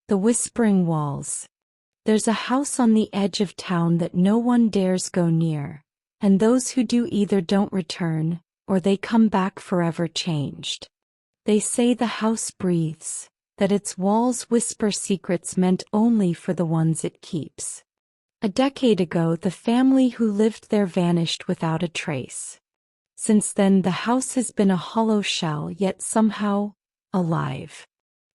The whispering walls. There's a house on the edge of town that no one dares go near, and those who do either don't return, or they come back forever changed. They say the house breathes, that its walls whisper secrets meant only for the ones it keeps. A decade ago, the family who lived there vanished without a trace. Since then, the house has been a hollow shell, yet somehow alive.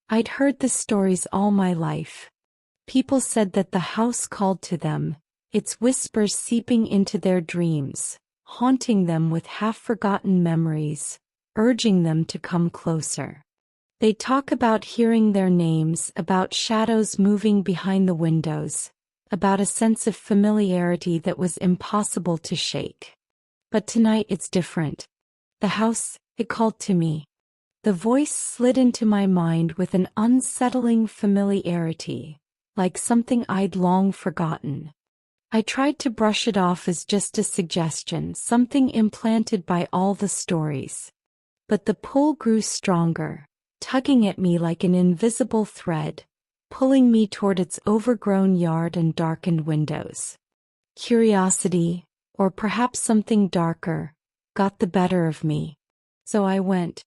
I'd heard the stories all my life. People said that the house called to them, its whispers seeping into their dreams, haunting them with half-forgotten memories, urging them to come closer. They'd talk about hearing their names, about shadows moving behind the windows, about a sense of familiarity that was impossible to shake. But tonight it's different. The house, it called to me. The voice slid into my mind with an unsettling familiarity, like something I'd long forgotten. I tried to brush it off as just a suggestion, something implanted by all the stories. But the pull grew stronger, tugging at me like an invisible thread, pulling me toward its overgrown yard and darkened windows. Curiosity, or perhaps something darker, got the better of me. So I went.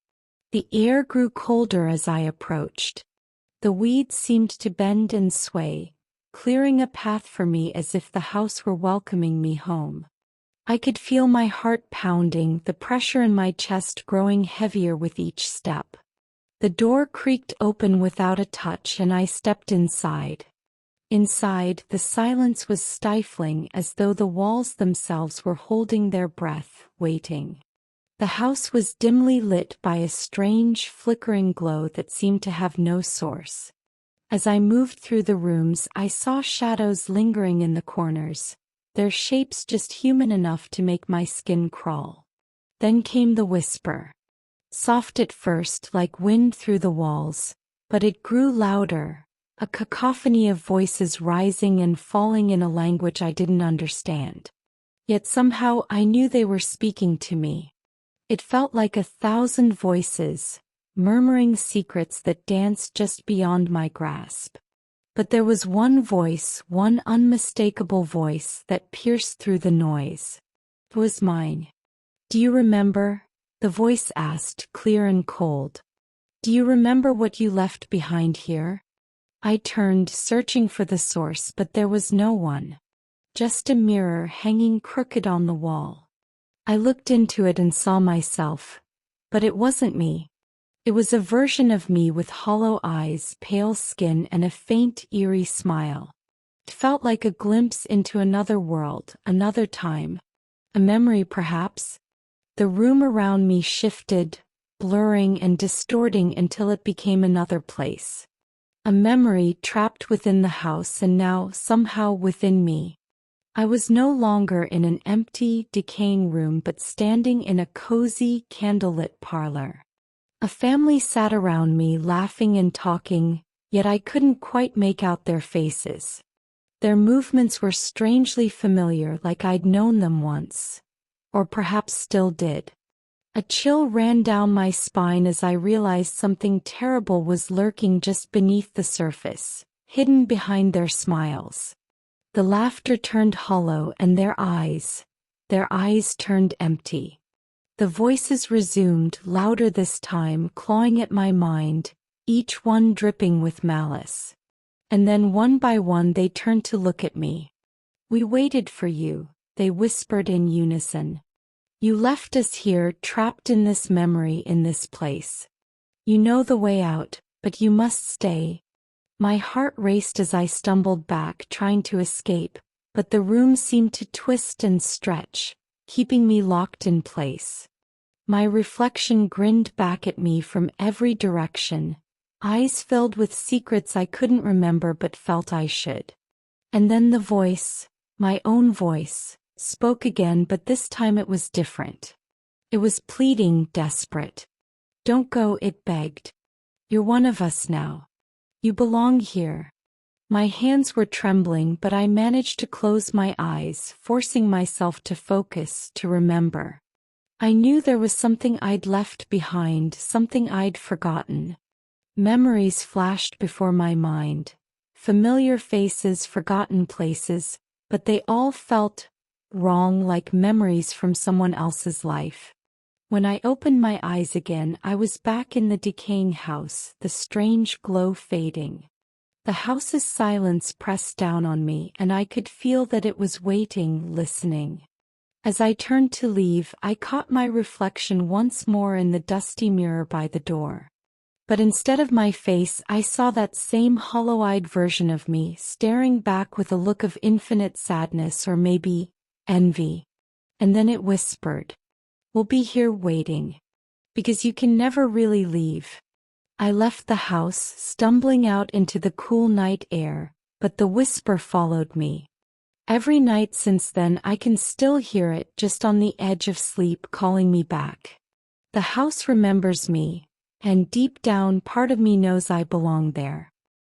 The air grew colder as I approached. The weeds seemed to bend and sway, clearing a path for me as if the house were welcoming me home. I could feel my heart pounding, the pressure in my chest growing heavier with each step. The door creaked open without a touch and I stepped inside. Inside, the silence was stifling, as though the walls themselves were holding their breath, waiting. The house was dimly lit by a strange, flickering glow that seemed to have no source. As I moved through the rooms, I saw shadows lingering in the corners, their shapes just human enough to make my skin crawl. Then came the whisper. Soft at first, like wind through the walls, but it grew louder, a cacophony of voices rising and falling in a language I didn't understand. Yet somehow I knew they were speaking to me. It felt like 1,000 voices, murmuring secrets that danced just beyond my grasp. But there was one voice, one unmistakable voice that pierced through the noise. It was mine. "Do you remember?" the voice asked, clear and cold. "Do you remember what you left behind here?" I turned, searching for the source, but there was no one. Just a mirror hanging crooked on the wall. I looked into it and saw myself. But it wasn't me. It was a version of me with hollow eyes, pale skin, and a faint, eerie smile. It felt like a glimpse into another world, another time. A memory, perhaps? The room around me shifted, blurring and distorting until it became another place. A memory trapped within the house and now, somehow, within me. I was no longer in an empty, decaying room but standing in a cozy, candlelit parlor. A family sat around me, laughing and talking, yet I couldn't quite make out their faces. Their movements were strangely familiar, like I'd known them once. Or perhaps still did. A chill ran down my spine as I realized something terrible was lurking just beneath the surface, hidden behind their smiles. The laughter turned hollow and their eyes turned empty. The voices resumed, louder this time, clawing at my mind, each one dripping with malice. And then one by one they turned to look at me. "We waited for you," they whispered in unison. "You left us here, trapped in this memory, in this place. You know the way out, but you must stay." My heart raced as I stumbled back, trying to escape, but the room seemed to twist and stretch, keeping me locked in place. My reflection grinned back at me from every direction, eyes filled with secrets I couldn't remember but felt I should. And then the voice, my own voice, spoke again, but this time it was different. It was pleading, desperate. "Don't go," it begged. "You're one of us now. You belong here." My hands were trembling, but I managed to close my eyes, forcing myself to focus, to remember. I knew there was something I'd left behind, something I'd forgotten. Memories flashed before my mind. Familiar faces, forgotten places, but they all felt wrong, like memories from someone else's life. When I opened my eyes again, I was back in the decaying house, the strange glow fading. The house's silence pressed down on me, and I could feel that it was waiting, listening. As I turned to leave, I caught my reflection once more in the dusty mirror by the door. But instead of my face, I saw that same hollow-eyed version of me, staring back with a look of infinite sadness, or maybe envy. And then it whispered, "We'll be here waiting. Because you can never really leave." I left the house, stumbling out into the cool night air, but the whisper followed me. Every night since then I can still hear it, just on the edge of sleep, calling me back. The house remembers me, and deep down part of me knows I belong there.